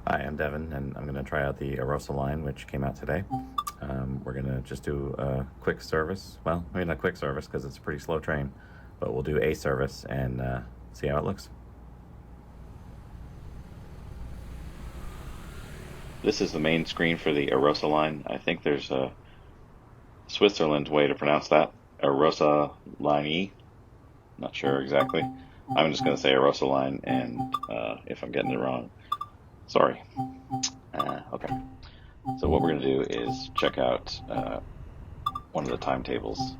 Hi, I'm Devin, and I'm going to try out the Arosa Line, which came out today. We're going to just do a quick service. Well, maybe not quick service because it's a pretty slow train, but we'll do a service and see how it looks. This is the main screen for the Arosa Line. I think there's a Switzerland way to pronounce that. ArosaLinie. Not sure exactly. I'm just going to say Arosa Line, and if I'm getting it wrong, sorry. Okay. So what we're going to do is check out one of the timetables.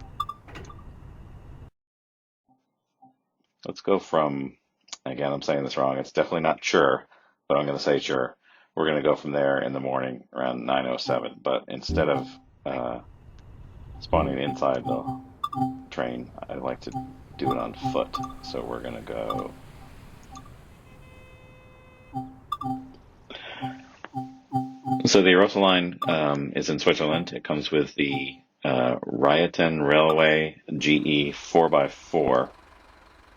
Let's go from, again, I'm saying this wrong. It's definitely not sure, but I'm going to say sure. We're going to go from there in the morning around 9:07. But instead of spawning inside the train, I like to do it on foot. So we're going to go. So the Arosa Line is in Switzerland. It comes with the Ryaten Railway GE 4x4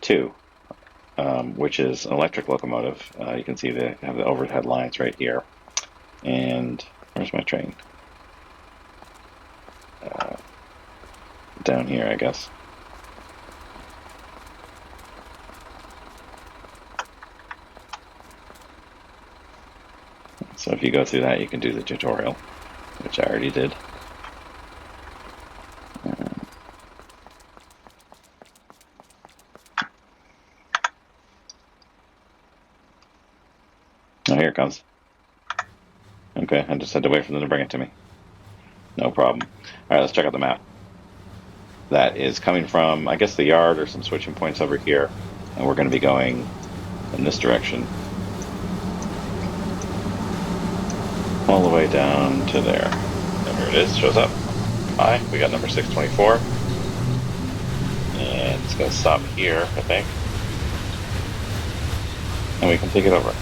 2, which is an electric locomotive. You can see they have the overhead lines right here. And where's my train? Down here, I guess. So if you go through that, you can do the tutorial, which I already did. Oh, here it comes. Okay, I just had to wait for them to bring it to me. No problem. All right, let's check out the map. That is coming from, I guess, the yard or some switching points over here, and we're going to be going in this direction all the way down to there. And here it is, shows up. Hi, we got number 624, and it's going to stop here, I think, and we can take it over.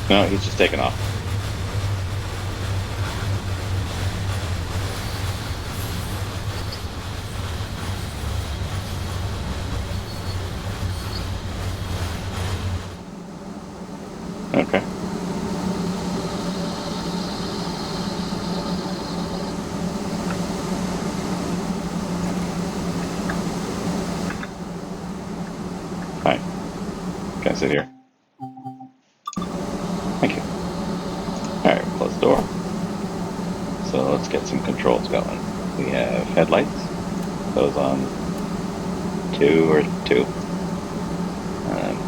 No, he's just taking off. Okay. Hi. Can I sit here? Thank you. Alright, close the door. So let's get some controls going. We have headlights. Those on 2 or 2.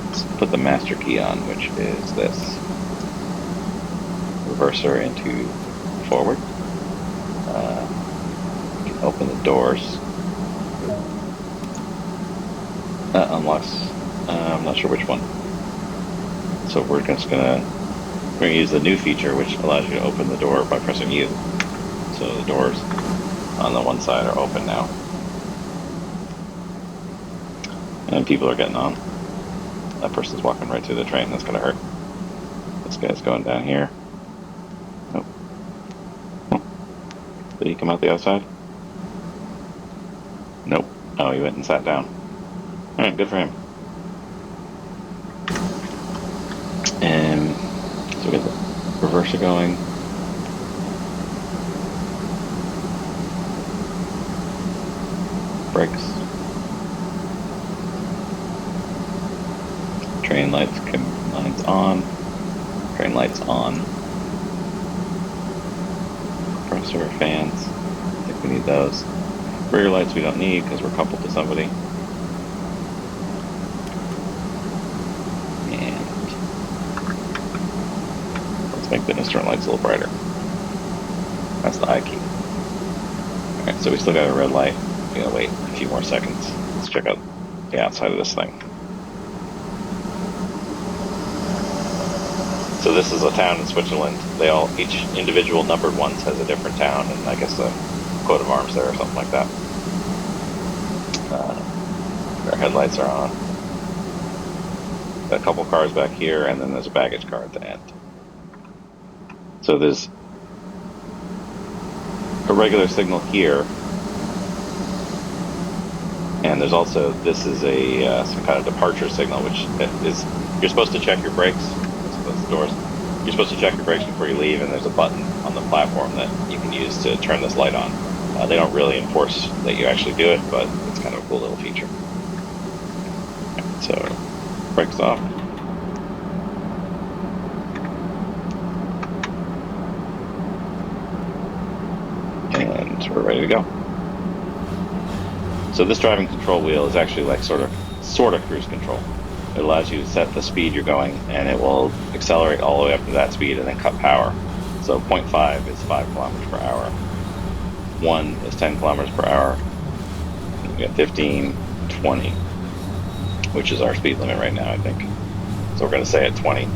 Let's put the master key on, which is this. Reverser into forward. You can open the doors. That unlocks, I'm not sure which one. So we're gonna use the new feature, which allows you to open the door by pressing U. So the doors on the one side are open now. And people are getting on. That person's walking right through the train. That's gonna hurt. This guy's going down here. Nope. Did he come out the outside? Nope. Oh, he went and sat down. Alright, good for him. And so we got the reverser going. Brakes. Train lights on. Train lights on. Compressor, fans. I think we need those. Rear lights we don't need because we're coupled to somebody. And let's make the instrument lights a little brighter. That's the I key. Alright, so we still got a red light. We gotta wait a few more seconds. Let's check out the outside of this thing. So this is a town in Switzerland. Each individual numbered ones has a different town, and I guess a coat of arms there or something like that. Our headlights are on. Got a couple cars back here, and then there's a baggage car at the end. So there's a regular signal here, and there's also, this is a some kind of departure signal, which is, you're supposed to check your brakes. close the doors. You're supposed to check your brakes before you leave, and there's a button on the platform that you can use to turn this light on. They don't really enforce that you actually do it, but it's kind of a cool little feature. So, brakes off. And we're ready to go. So this driving control wheel is actually like sort of cruise control. It allows you to set the speed you're going, and it will accelerate all the way up to that speed and then cut power. So 0.5 is 5 kilometers per hour. 1 is 10 kilometers per hour. We got 15, 20, which is our speed limit right now, I think. So we're going to say at 20.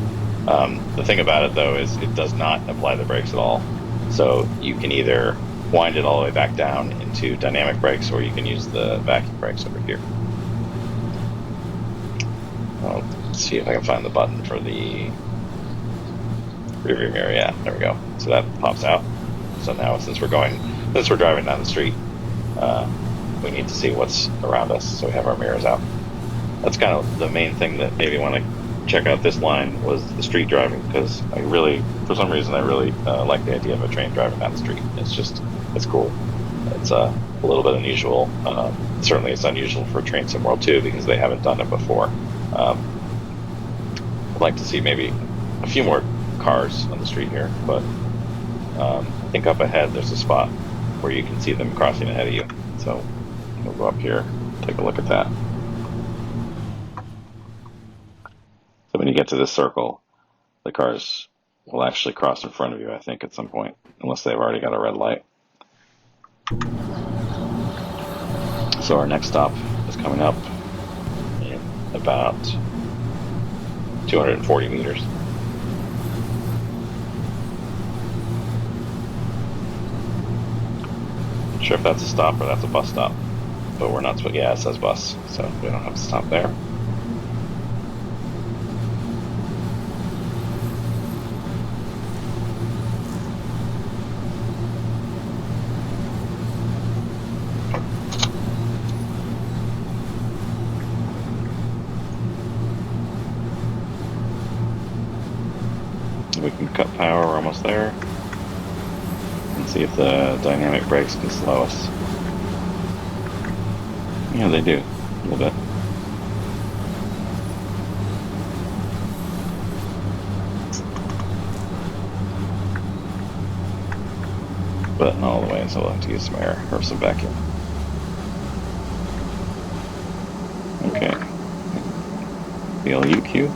The thing about it, though, is it does not apply the brakes at all. So you can either wind it all the way back down into dynamic brakes, or you can use the vacuum brakes over here. Let's see if I can find the button for the rear view mirror. Yeah, there we go. So that pops out. So now since we're driving down the street, we need to see what's around us. So we have our mirrors out. That's kind of the main thing that made me want to check out this line, was the street driving, because for some reason, I really like the idea of a train driving down the street. It's cool. It's a little bit unusual. Certainly it's unusual for Train Sim World 2 because they haven't done it before. I'd like to see maybe a few more cars on the street here, but I think up ahead there's a spot where you can see them crossing ahead of you. So we'll go up here, take a look at that. So when you get to this circle, the cars will actually cross in front of you, I think, at some point, unless they've already got a red light. So our next stop is coming up in about 240 meters. Not sure if that's a stop or that's a bus stop, but we're not. Yeah, it says bus, so we don't have to stop there. We can cut power, we're almost there. And see if the dynamic brakes can slow us. Yeah, they do, a little bit. But not all the way, so we'll have to use some air or some vacuum. Okay. Feel Yuki.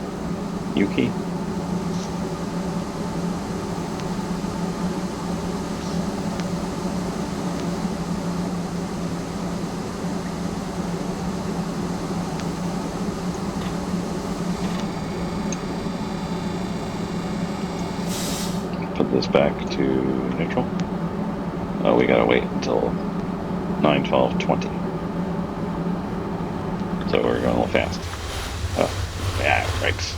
Put this back to neutral. Oh, we gotta wait until 9, 12, 20. So we're going a little fast. Oh, yeah, brakes.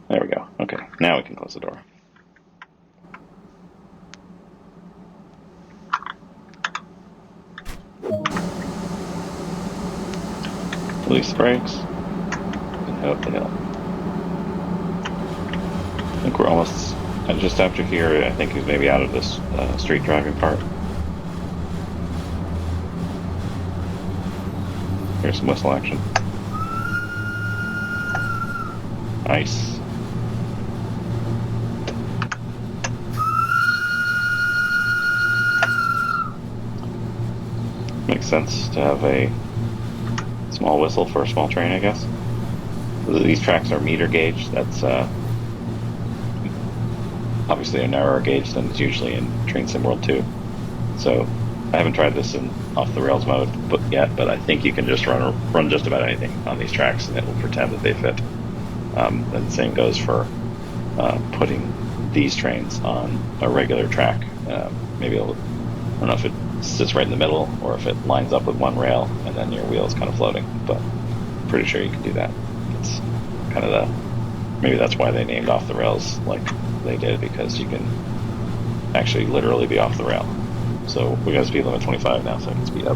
There we go. Okay, now we can close the door. Release the brakes and head up the hill. I think we're almost just after here. I think he's maybe out of this street driving part. Here's some whistle action. Nice. Makes sense to have a small whistle for a small train, I guess. These tracks are meter gauge. That's obviously a narrower gauge than it's usually in Train Sim World 2. So I haven't tried this in off-the-rails mode yet, but I think you can just run just about anything on these tracks and it will pretend that they fit. And the same goes for putting these trains on a regular track. Maybe I don't know if it sits right in the middle or if it lines up with one rail and then your wheel is kind of floating, but I'm pretty sure you can do that. It's kind of maybe that's why they named off the rails like they did, because you can actually literally be off the rail. So we got a speed limit 25 now, so I can speed up.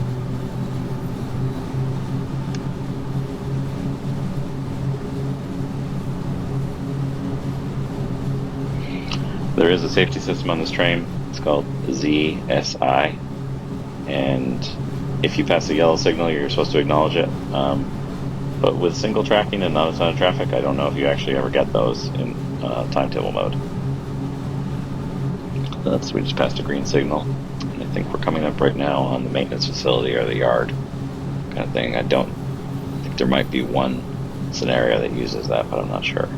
There is a safety system on this train. It's called ZSI, and if you pass a yellow signal, you're supposed to acknowledge it. But with single tracking and not a ton of traffic, I don't know if you actually ever get those in timetable mode. We just passed a green signal. And I think we're coming up right now on the maintenance facility or the yard kind of thing. I don't think there might be one scenario that uses that, but I'm not sure.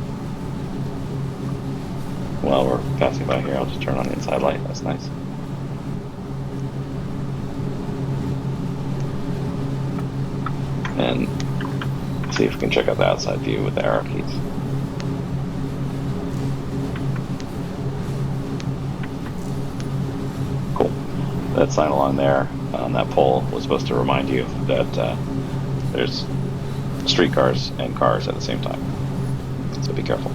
While we're passing by here, I'll just turn on the inside light. That's nice. And see if we can check out the outside view with the arrow keys. Cool. That sign along there on that pole was supposed to remind you that there's streetcars and cars at the same time. So be careful.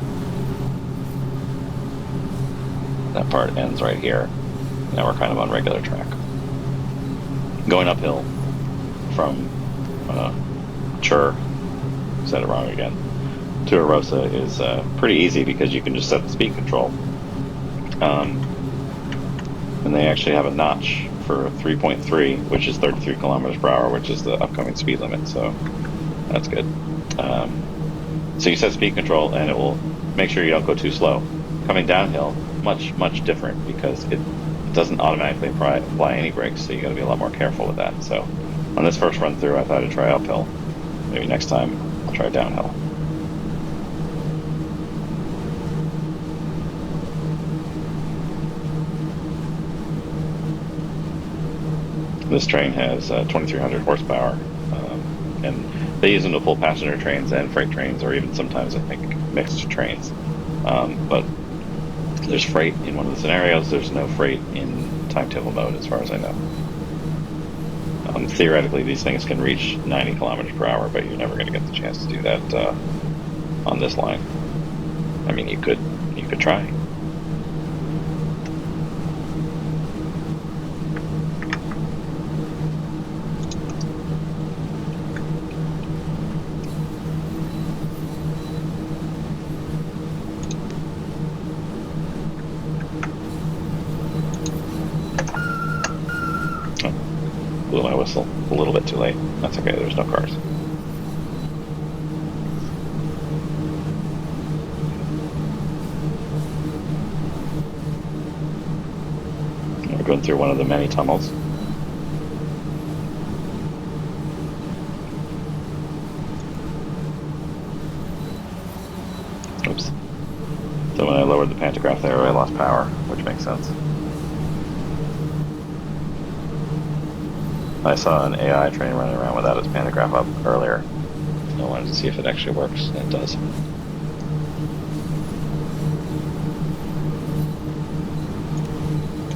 That part ends right here. Now we're kind of on regular track. Going uphill from Chur, said it wrong again, to Arosa is pretty easy because you can just set the speed control. And they actually have a notch for 3.3, which is 33 kilometers per hour, which is the upcoming speed limit, so that's good. So you set speed control and it will make sure you don't go too slow. Coming downhill, much different because it doesn't automatically apply any brakes, so you got to be a lot more careful with that. So on this first run through, I thought I'd try uphill. Maybe next time I'll try downhill. This train has 2,300 horsepower, and they use them to pull passenger trains and freight trains, or even sometimes I think mixed trains. But there's freight in one of the scenarios. There's no freight in timetable mode, as far as I know. Theoretically, these things can reach 90 kilometers per hour, but you're never going to get the chance to do that on this line. I mean, you could try. Blew my whistle a little bit too late. That's okay, there's no cars. We're going through one of the many tunnels. Oops. So when I lowered the pantograph there, I lost power, which makes sense. I saw an AI train running around without its pantograph up earlier. I wanted to see if it actually works, and it does.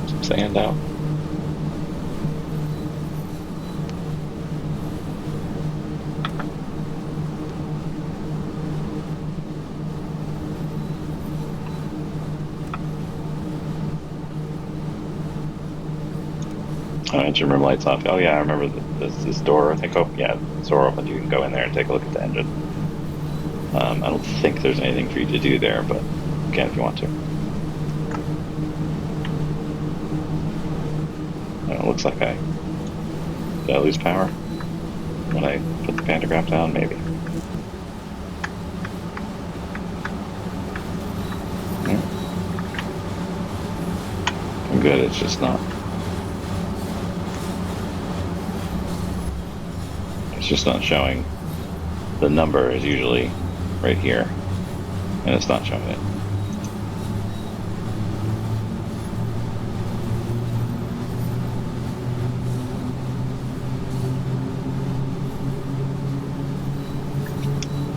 Some sand out. Engine room lights off. Oh yeah, I remember this door. I think, oh yeah, this door opened. You can go in there and take a look at the engine. I don't think there's anything for you to do there, but you can if you want to. It looks like did I lose power when I put the pantograph down? Maybe. I'm good. It's just not. It's just not showing. The number is usually right here, and it's not showing it.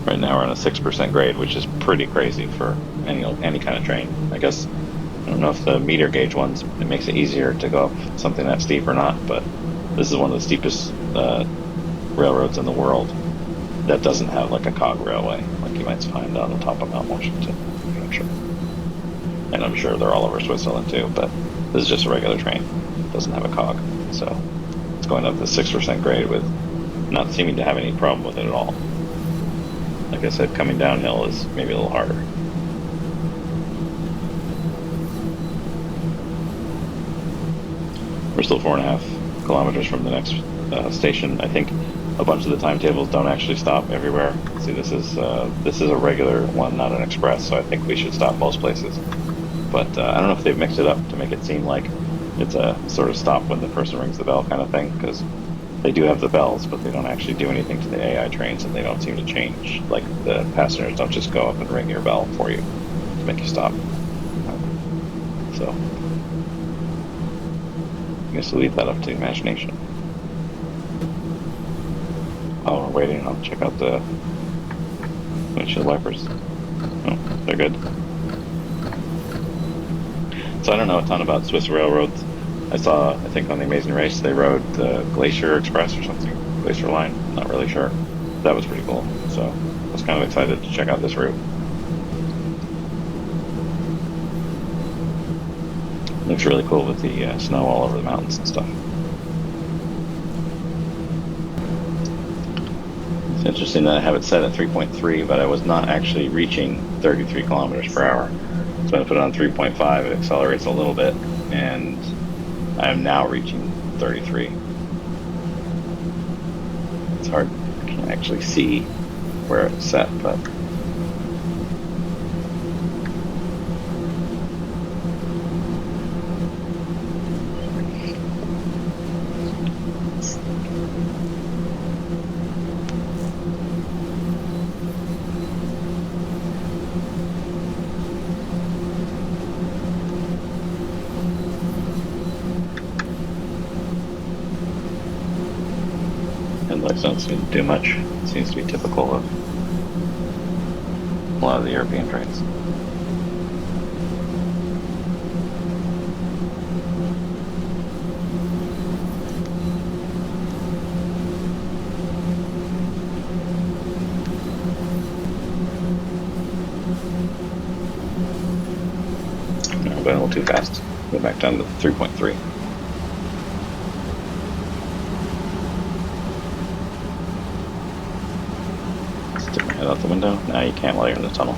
Right now we're on a 6% grade, which is pretty crazy for any kind of train. I guess I don't know if the meter gauge ones, it makes it easier to go up something that steep or not, but this is one of the steepest railroads in the world that doesn't have like a cog railway like you might find on the top of Mount Washington, I'm sure. And I'm sure they're all over Switzerland too, but this is just a regular train. It doesn't have a cog, so it's going up the 6% grade with not seeming to have any problem with it at all. Like I said, coming downhill is maybe a little harder. We're still 4.5 kilometers from the next station. I think a bunch of the timetables don't actually stop everywhere. See, this is a regular one, not an express. So I think we should stop most places. But I don't know if they've mixed it up to make it seem like it's a sort of stop when the person rings the bell kind of thing, because they do have the bells, but they don't actually do anything to the AI trains, and they don't seem to change. Like, the passengers don't just go up and ring your bell for you to make you stop. So I guess we'll leave that up to the imagination. Oh, we're waiting. I'll check out the windshield wipers. Oh, they're good. So I don't know a ton about Swiss railroads. I think on the Amazing Race, they rode the Glacier Express or something, Glacier Line. Not really sure. That was pretty cool. So I was kind of excited to check out this route. Looks really cool with the snow all over the mountains and stuff. It's interesting that I have it set at 3.3, but I was not actually reaching 33 kilometers per hour. So I put it on 3.5, it accelerates a little bit, and I am now reaching 33. It's hard, I can't actually see where it's set, but headlights don't seem to do much. It seems to be typical of a lot of the European trains. No, I'm going a little too fast. Go back down to 3.3. Stick my head out the window. Now you can't while you're in the tunnel.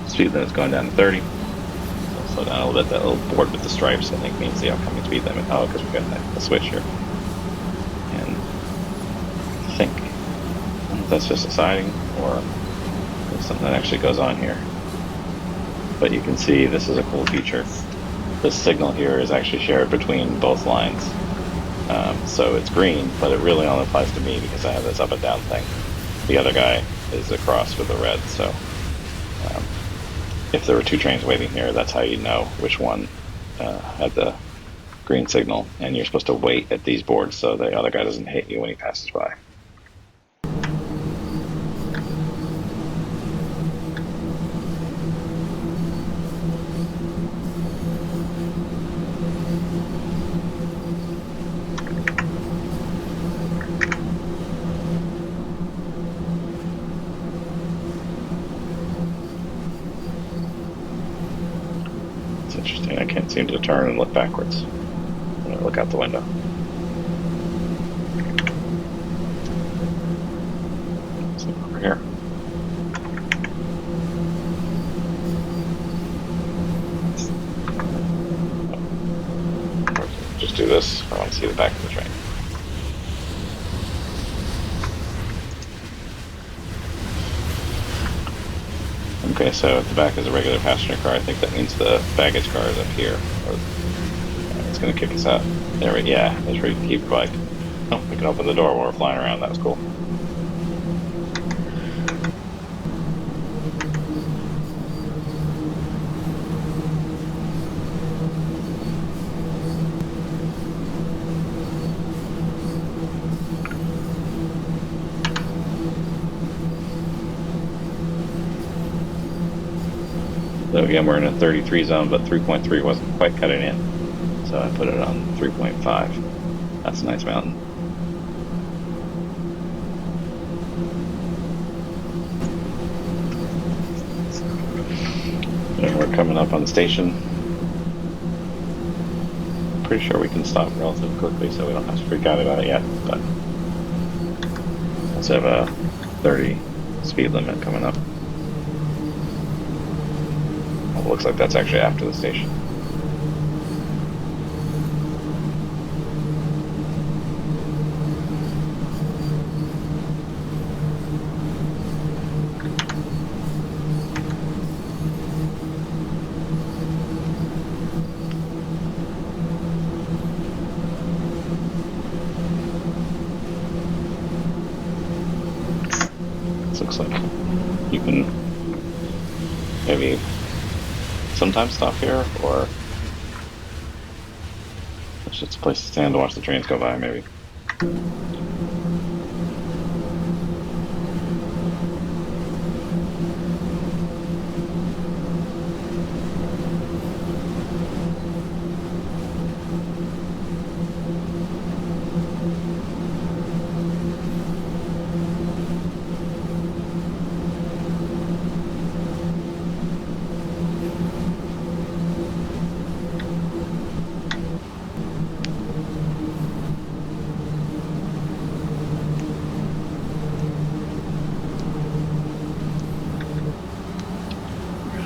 Speed limit's going down to 30. So slow down a little bit. That little board with the stripes, I think, means the upcoming speed limit. Oh, because we've got the switch here. And I think that's just a siding, or there's something that actually goes on here. But you can see this is a cool feature. This signal here is actually shared between both lines. So it's green, but it really only applies to me because I have this up and down thing. The other guy is across with the red, so if there were two trains waiting here, that's how you know which one had the green signal, and you're supposed to wait at these boards so the other guy doesn't hit you when he passes by. Interesting, I can't seem to turn and look backwards when I look out the window. So over here. Just do this. I want to see the back of the train. Okay, so if the back is a regular passenger car, I think that means the baggage car is up here. Or it's going to kick us out. There we go. Yeah, that's where you keep your bike. Oh, we can open the door while we're flying around. That was cool. So again, we're in a 33 zone, but 3.3 wasn't quite cutting in. So I put it on 3.5. That's a nice mountain. And we're coming up on the station. Pretty sure we can stop relatively quickly, so we don't have to freak out about it yet. But Also have a 30 speed limit coming up. Well, it looks like that's actually after the station. Looks like you can maybe sometimes stop here, or it's just a place to stand to watch the trains go by, maybe.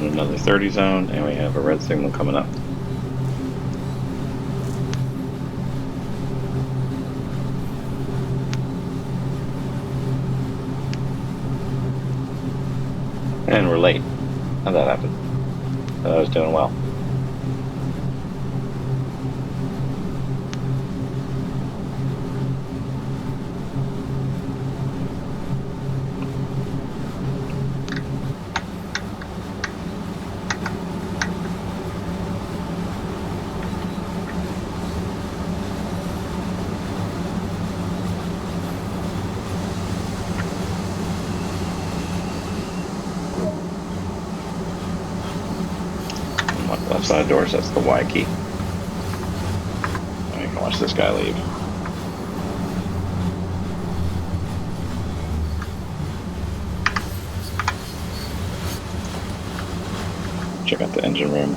Another 30 zone, and we have a red signal coming up. And we're late. How'd that happen? I was doing well. Left side doors, that's the Y key. Now you can watch this guy leave. Check out the engine room.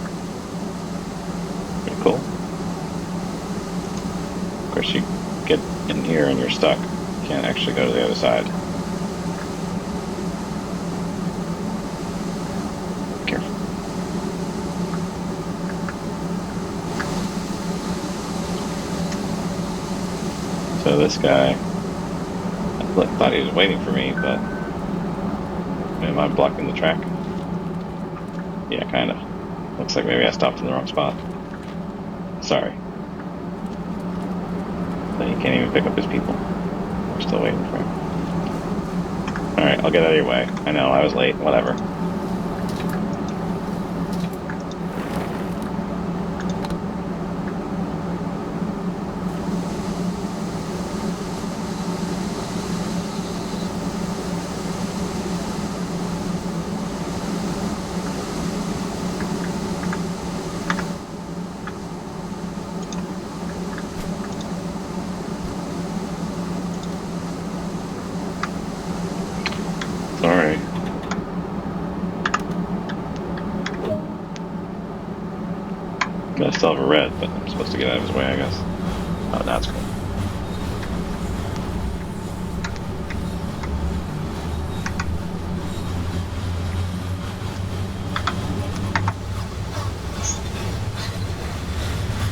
Pretty cool. Of course, you get in here and you're stuck. You can't actually go to the other side. Careful. So this guy, I thought he was waiting for me, but am I blocking the track? Yeah, kind of. Looks like maybe I stopped in the wrong spot. Sorry. But he can't even pick up his people. We're still waiting for him. Alright, I'll get out of your way. I know, I was late. Whatever. Sorry. I still have a red, but I'm supposed to get out of his way, I guess. Oh, that's cool.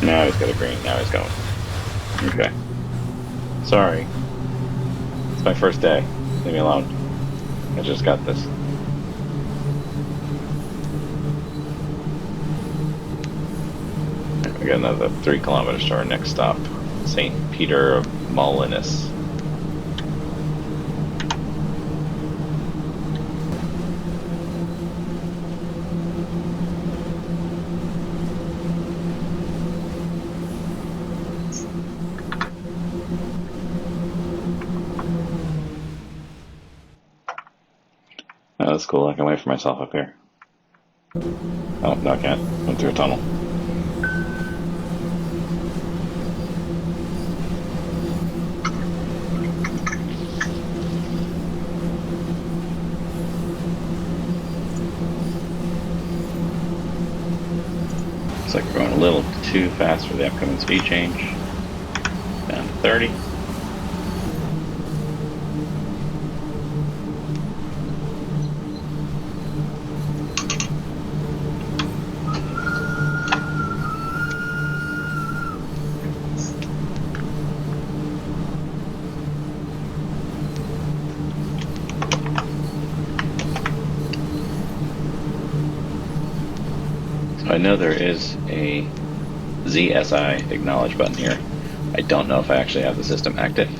Now he's got a green. Now he's going. Okay. Sorry. It's my first day. Leave me alone. I just got this. We got another 3 kilometers to our next stop, St. Peter of Molinus. Oh, that's cool. I can wait for myself up here. Oh, no, I can't. Went through a tunnel. Looks like we're going a little too fast for the upcoming speed change. Down to 30. I know there is a ZSI acknowledge button here. I don't know if I actually have the system active,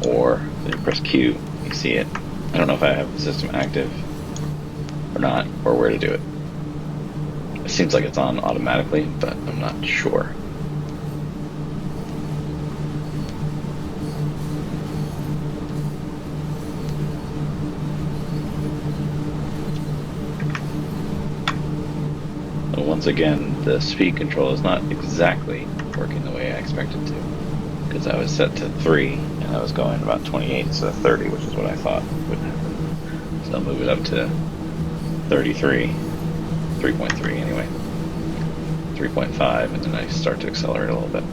or if you press Q, you see it. I don't know if I have the system active or not, or where to do it. It seems like it's on automatically, but I'm not sure. Once again, the speed control is not exactly working the way I expected to, because I was set to 3 and I was going about 28 instead of 30, which is what I thought would happen. So I'll move it up to 33, 3.3 anyway, 3.5, and then I start to accelerate a little bit.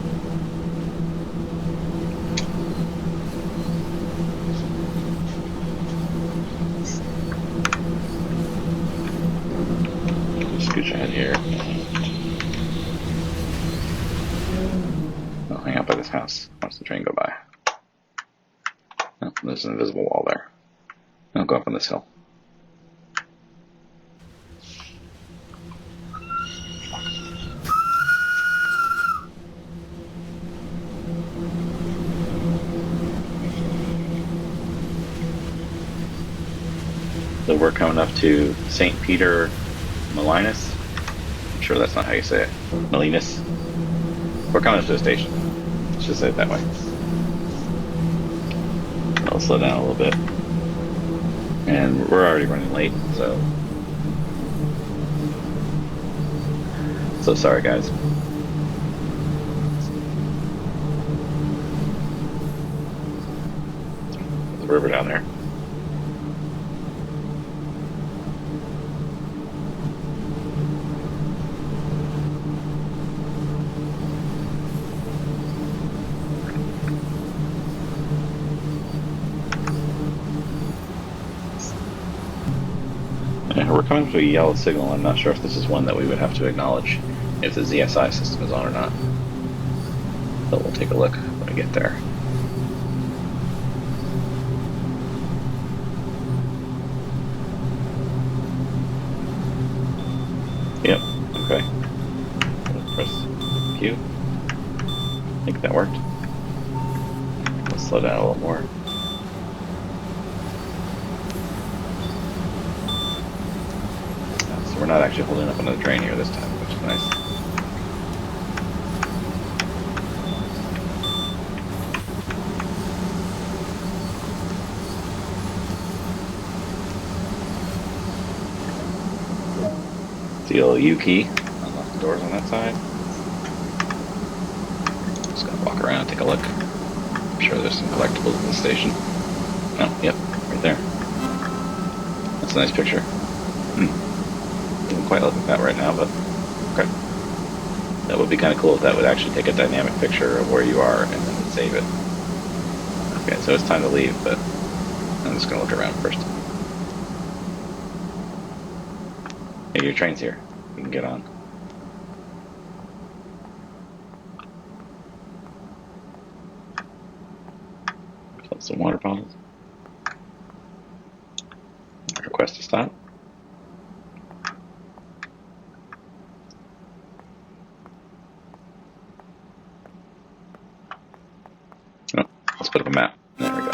Scooch ahead here. I'll hang out by this house. Watch the train go by. Oh, there's an invisible wall there. I'll go up on this hill. So we're coming up to St. Peter Malinus. I'm sure that's not how you say it. Malinus. We're coming up to a station. Let's just say it that way. I'll slow down a little bit. And we're already running late, so sorry guys. There's a river down there. We're coming to a yellow signal. I'm not sure if this is one that we would have to acknowledge if the ZSI system is on or not. But we'll take a look when we get there. Yep, okay. Press Q. I think that worked. Let's slow down a little more. We're not actually holding up another train here this time, which is nice. The little U key. Unlock the doors on that side. Just gonna walk around and take a look. I'm sure there's some collectibles in the station. Oh, yep, right there. That's a nice picture. Doesn't quite look like that right now, but okay. That would be kind of cool if that would actually take a dynamic picture of where you are and then save it. Okay, so it's time to leave, but I'm just going to look around first. Hey, your train's here. You can get on. Fill some water bottles. Request to stop. Let's put up a map. There we go.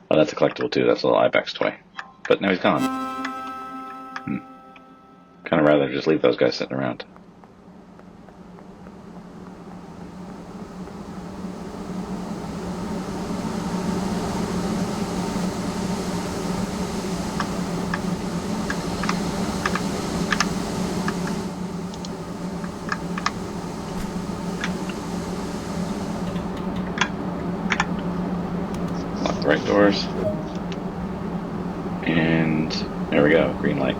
Oh, that's a collectible too. That's a little Ibex toy. But now he's gone. Kind of rather just leave those guys sitting around. Right doors, and there we go, green light.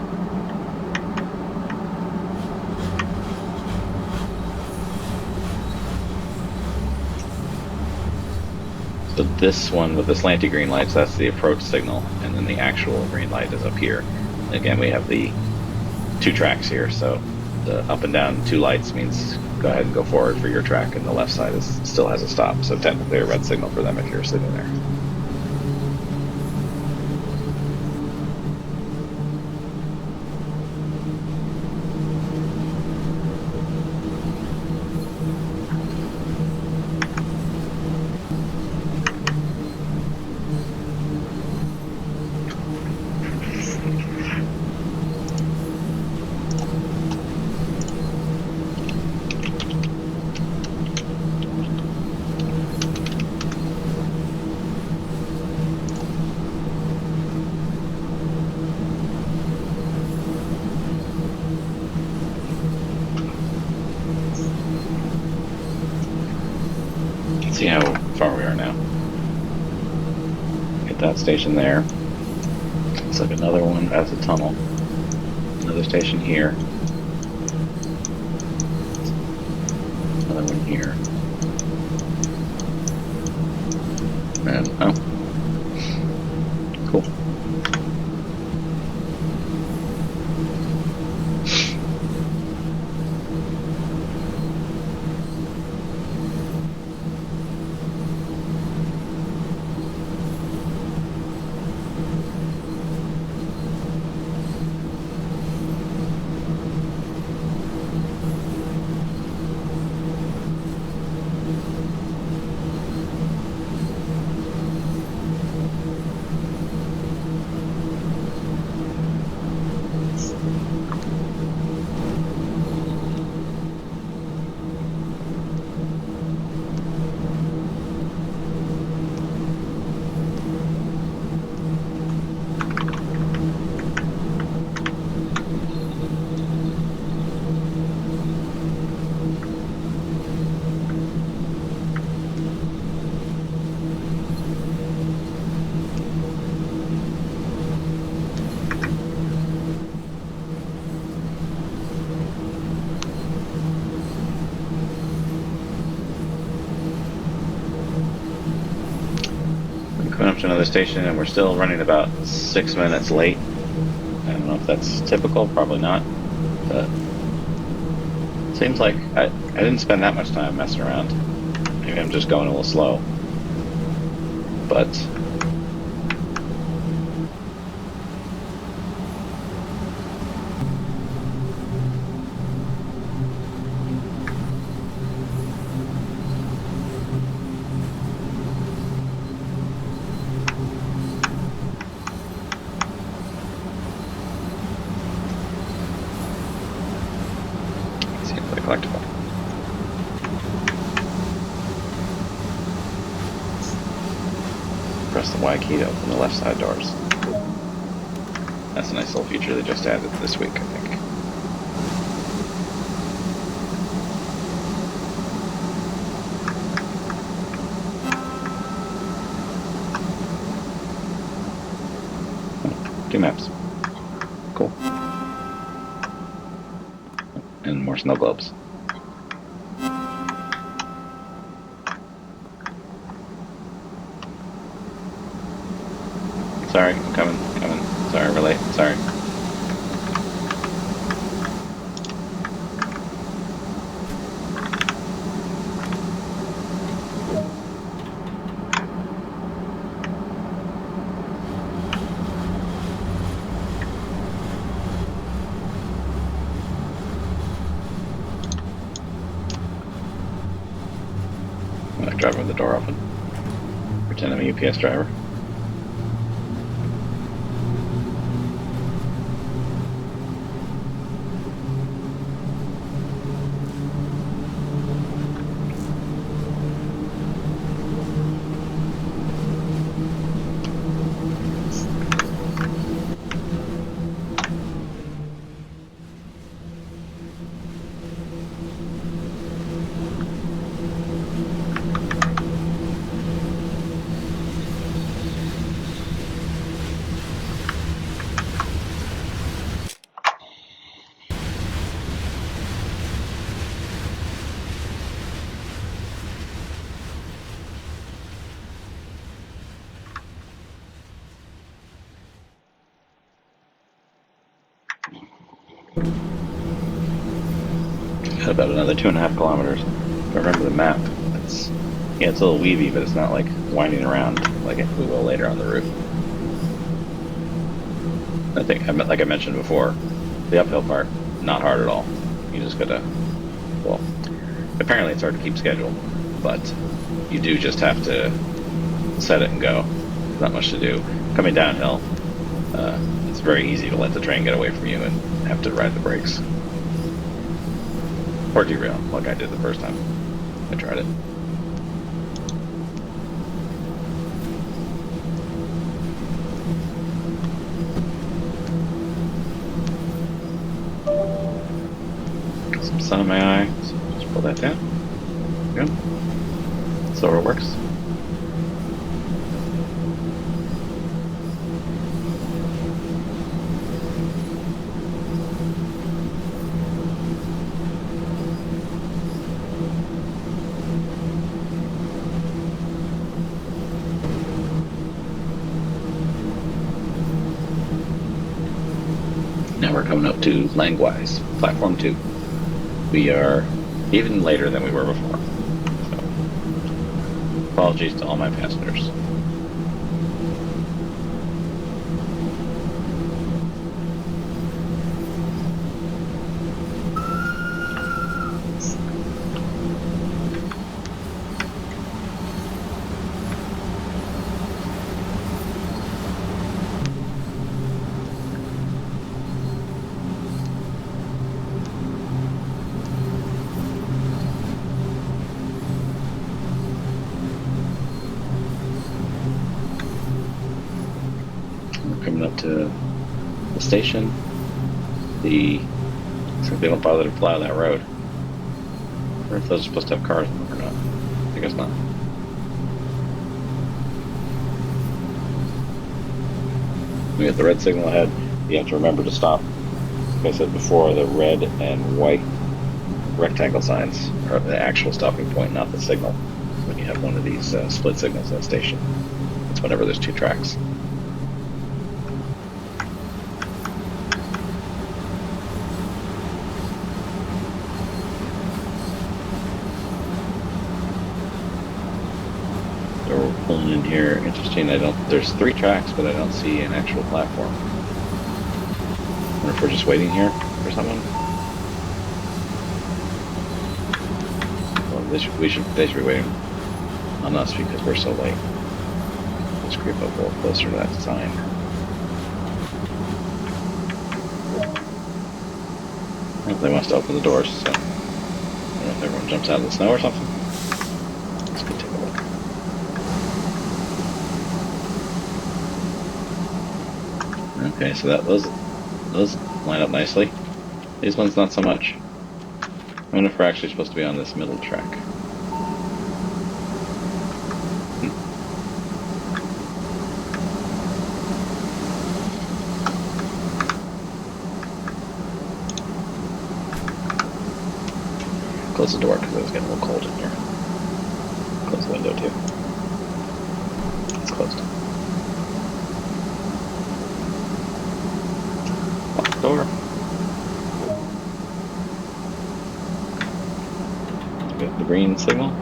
So this one with the slanty green lights, that's the approach signal, and then the actual green light is up here. Again, we have the 2 tracks here, so the up and down 2 lights means go ahead and go forward for your track, and the left side still has a stop, so technically a red signal for them if you're sitting there. see how far we are now. Get that station there. Looks like another one. That's a tunnel. Another station here. Another one here. And oh, cool. Coming up to another station, and we're still running about 6 minutes late. I don't know if that's typical, probably not, but it seems like I didn't spend that much time messing around. Maybe I'm just going a little slow, but collectible. Press the Y key to open the left side doors. That's a nice little feature they just added this week, I think. Oh, 2 maps. Cool. And more snow globes. Sorry, I'm coming. Sorry, we're late. Sorry. I'm like driving with the door open. Pretend I'm a UPS driver. Got about another 2.5 kilometers. If I remember the map, it's a little weavy, but it's not like winding around like we will later on the route. I think, like I mentioned before, the uphill part, not hard at all. You just gotta, well, apparently it's hard to keep schedule, but you do just have to set it and go. There's not much to do. Coming downhill, it's very easy to let the train get away from you and have to ride the brakes. Or derail, like I did the first time I tried it. Got some sun in my eye, so just pull that down. Good. So it works. Now we're coming up to Langwise, platform 2. We are even later than we were before. So, apologies to all my passengers. Coming up to the station. So they don't bother to plow that road. Or if those are supposed to have cars or not. I guess not. We got the red signal ahead. You have to remember to stop. Like I said before, the red and white rectangle signs are the actual stopping point, not the signal. When you have one of these split signals at a station, it's whenever there's 2 tracks. So we're pulling in here. Interesting. There's 3 tracks, but I don't see an actual platform. I wonder if we're just waiting here for someone. Well, they should be waiting on us because we're so late. Let's creep up a little closer to that sign. Well, they must open the doors, so I don't know if everyone jumps out of the snow or something. Let's go take a look. Okay, so those line up nicely. These ones not so much. I wonder if we're actually supposed to be on this middle track. Close the door because it was getting a little cold in here. Close the window too. It's closed. Lock the door. We have the green signal.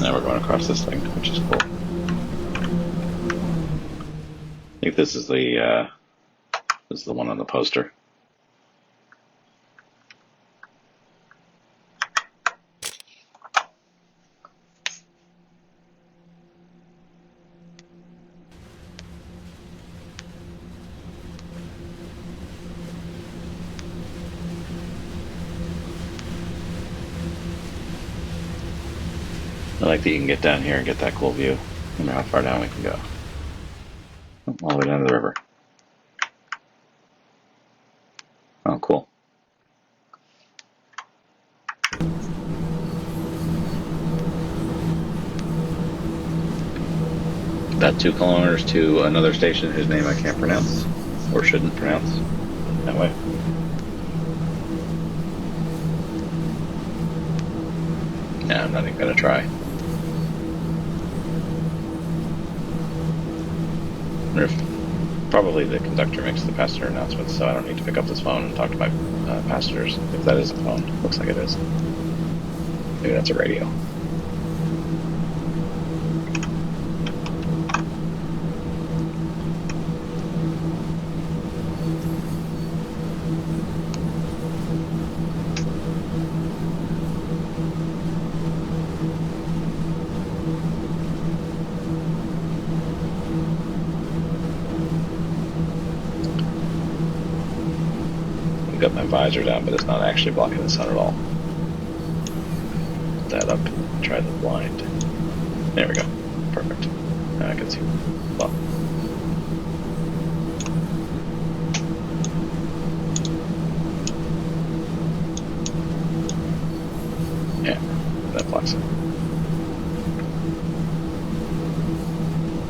Now we're going across this thing, which is cool. I think this is the one on the poster. I like that you can get down here and get that cool view. I wonder how far down we can go. All the way down to the river. Oh, cool. About 2 kilometers to another station whose name I can't pronounce, or shouldn't pronounce that way. Nah, I'm not even gonna try. Probably the conductor makes the passenger announcements, so I don't need to pick up this phone and talk to my passengers. If that is a phone, looks like it is. Maybe that's a radio. got my visor down, but it's not actually blocking the sun at all. Put that up. Try the blind. There we go. Perfect. Now I can see. Well. Yeah, that blocks it.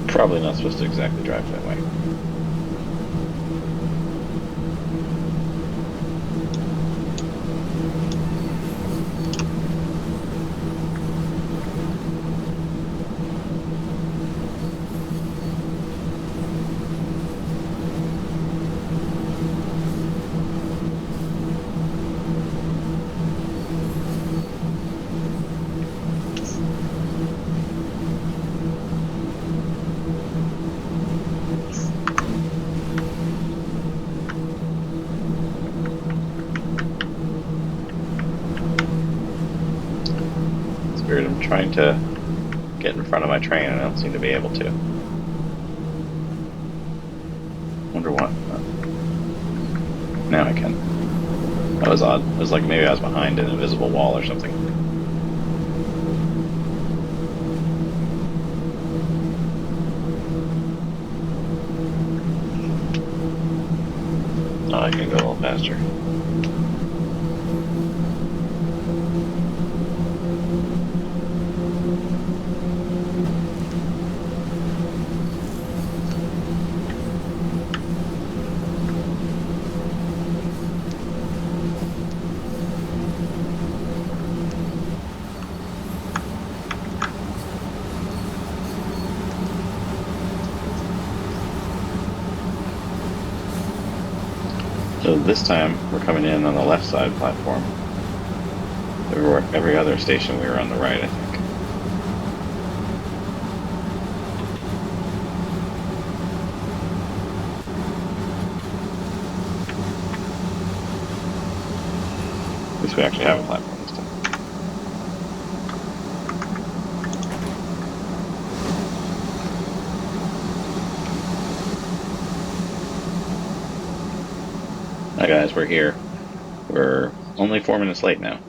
Probably not supposed to exactly drive that way. I'm trying to get in front of my train and I don't seem to be able to. Wonder what? Now I can. That was odd. It was like maybe I was behind an invisible wall or something. Oh, I can go a little faster. So this time we're coming in on the left side platform. Every other station we were on the right, I think. At least we actually have a platform this time. Hi guys, we're here. We're only 4 minutes late now.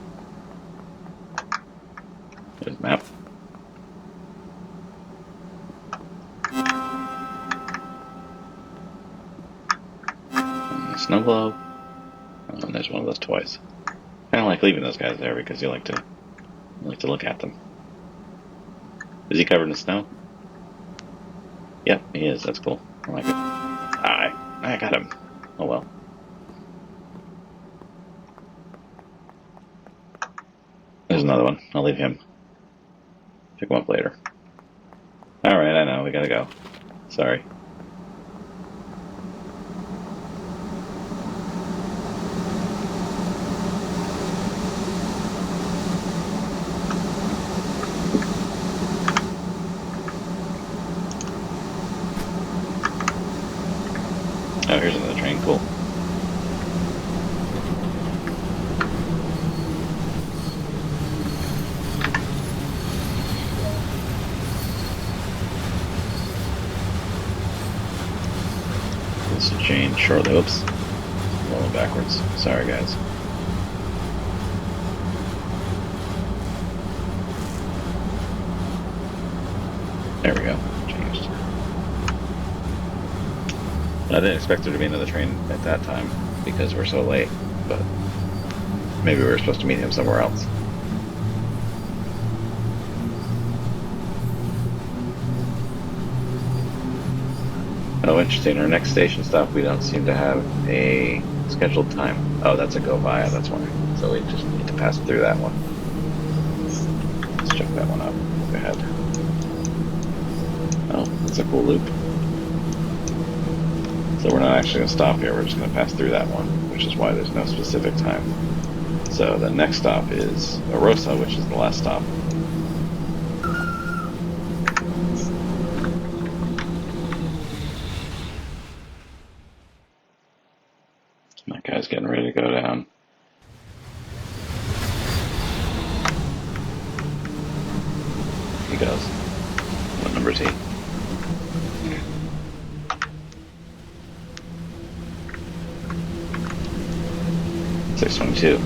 There's the map. And the snow globe. Oh, and there's one of those toys. I don't like leaving those guys there because you like to look at them. Is he covered in snow? Yep, he is. That's cool. I like it. I got him. Oh well. There's another one. I'll leave him. Pick him up later. Alright, I know. We gotta go. Sorry. Oh, here's another train. Cool. This will change shortly. Oops. Rolling backwards. Sorry, guys. There we go. Changed. I didn't expect there to be another train at that time because we're so late, but maybe we were supposed to meet him somewhere else. Oh, interesting. Our next station stop, we don't seem to have a scheduled time. Oh, that's a go via, that's why. So we just need to pass through that one. Let's check that one out. Go ahead. Oh, that's a cool loop. So we're not actually going to stop here, we're just going to pass through that one, which is why there's no specific time. So the next stop is Arosa, which is the last stop. That guy's getting ready to go down. He goes. What number is he? 622.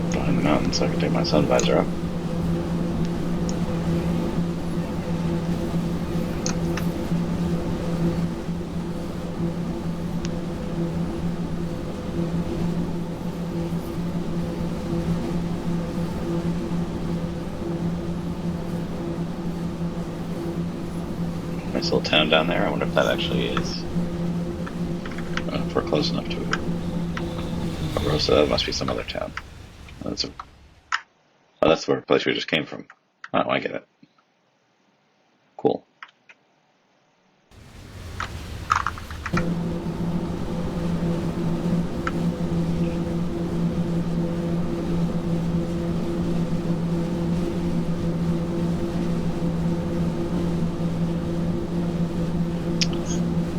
Behind the mountain so I can take my sun visor up. Nice little town down there. I wonder if that actually is. If we're close enough to it. Arosa, that must be some other town. That's a. Oh, that's the place we just came from. Oh, I get it. Cool.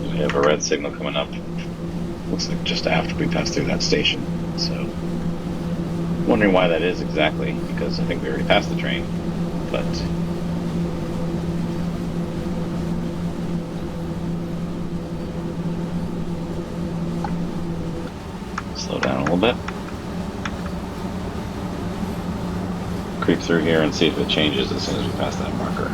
We have a red signal coming up. Looks like just after we pass through that station. So, wondering why that is exactly, because I think we already passed the train, but slow down a little bit. Creep through here and see if it changes as soon as we pass that marker.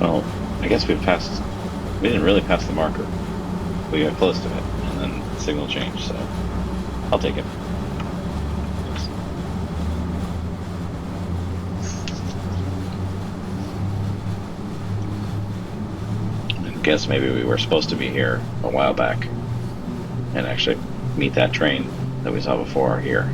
Well, I guess we didn't really pass the marker. We got close to it, and then the signal changed, so I'll take it. I guess maybe we were supposed to be here a while back and actually meet that train that we saw before here.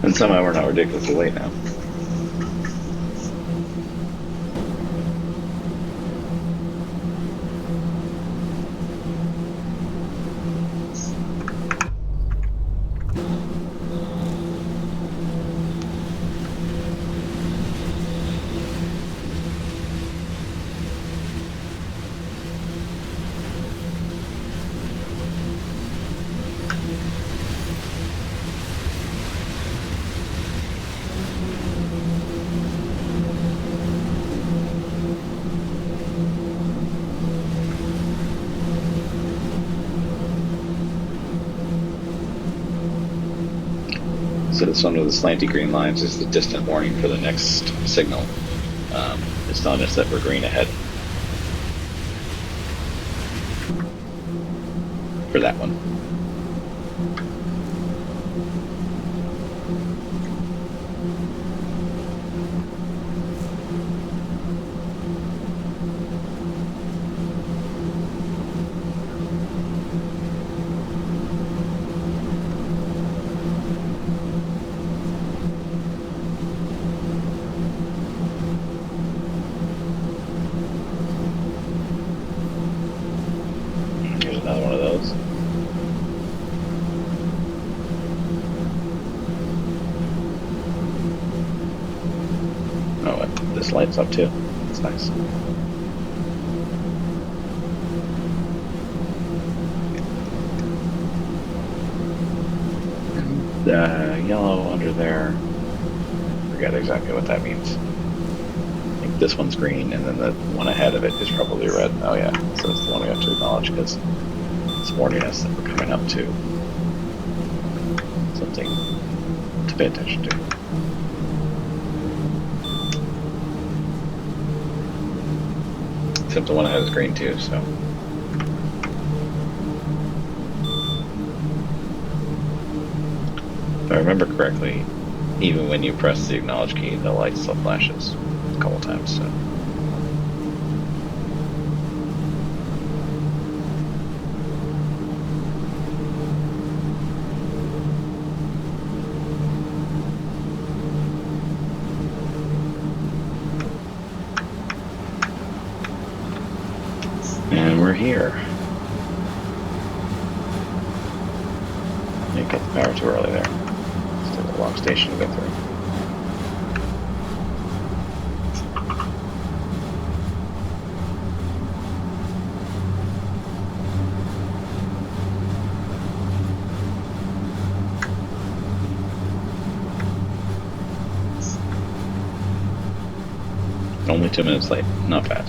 And somehow we're not ridiculously late now. So this one with the slanty green lines is the distant warning for the next signal. It's telling us that we're green ahead for that one. Here's another one of those. Oh, this lights up too. That's nice. Yellow under there. Forget exactly what that means. I think this one's green, and then the one ahead of it is probably red. Oh yeah, so it's the one we have to acknowledge because it's warning us that we're coming up to something to pay attention to. Except the one ahead is green too, so. If I remember correctly, even when you press the acknowledge key, the light still flashes a couple times. So. And we're here. You cut the power too early there. Still a long station to go through. Only 2 minutes late. Not bad.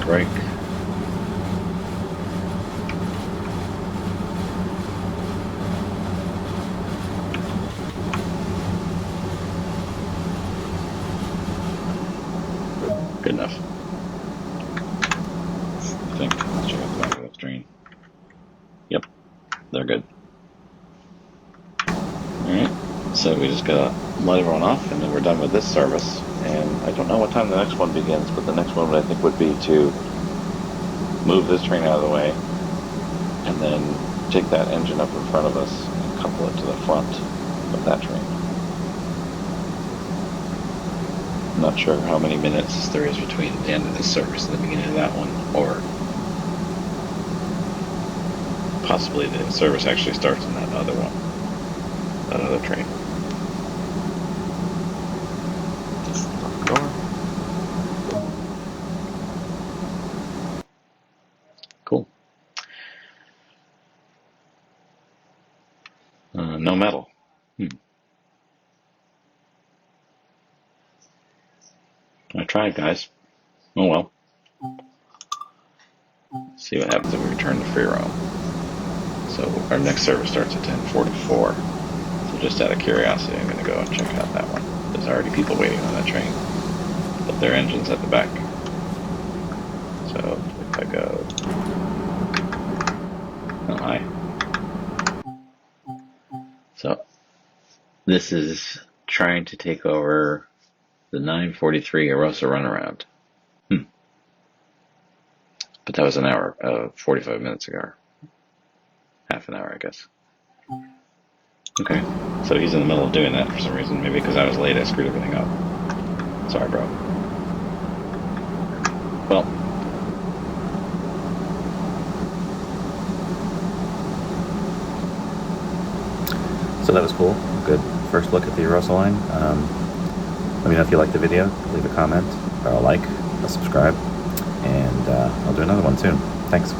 Break. Good enough. I think. Let's check out the back of the screen. Yep, they're good. Alright, so we just gotta let everyone off and then we're done with this service. And I don't know what time the next one begins, but the next one I think would be to move this train out of the way and then take that engine up in front of us and couple it to the front of that train. I'm not sure how many minutes there is between the end of this service and the beginning of that one, or possibly the service actually starts in that other one, that other train. Cool. No metal. I tried, guys. Oh well. Let's see what happens if we return to free roam. So our next service starts at 10:44. So just out of curiosity, I'm going to go and check out that one. There's already people waiting on that train, but their engine's at the back. So if I go, oh hi. So this is trying to take over the 9:43 Arosa runaround. But that was an hour, 45 minutes ago. Half an hour, I guess. Okay, so he's in the middle of doing that for some reason. Maybe because I was late, I screwed everything up. Sorry, bro. Well. So that was cool. Good first look at the Arosa Line. Let me know if you liked the video. Leave a comment, or a like, a subscribe, and I'll do another one soon. Thanks.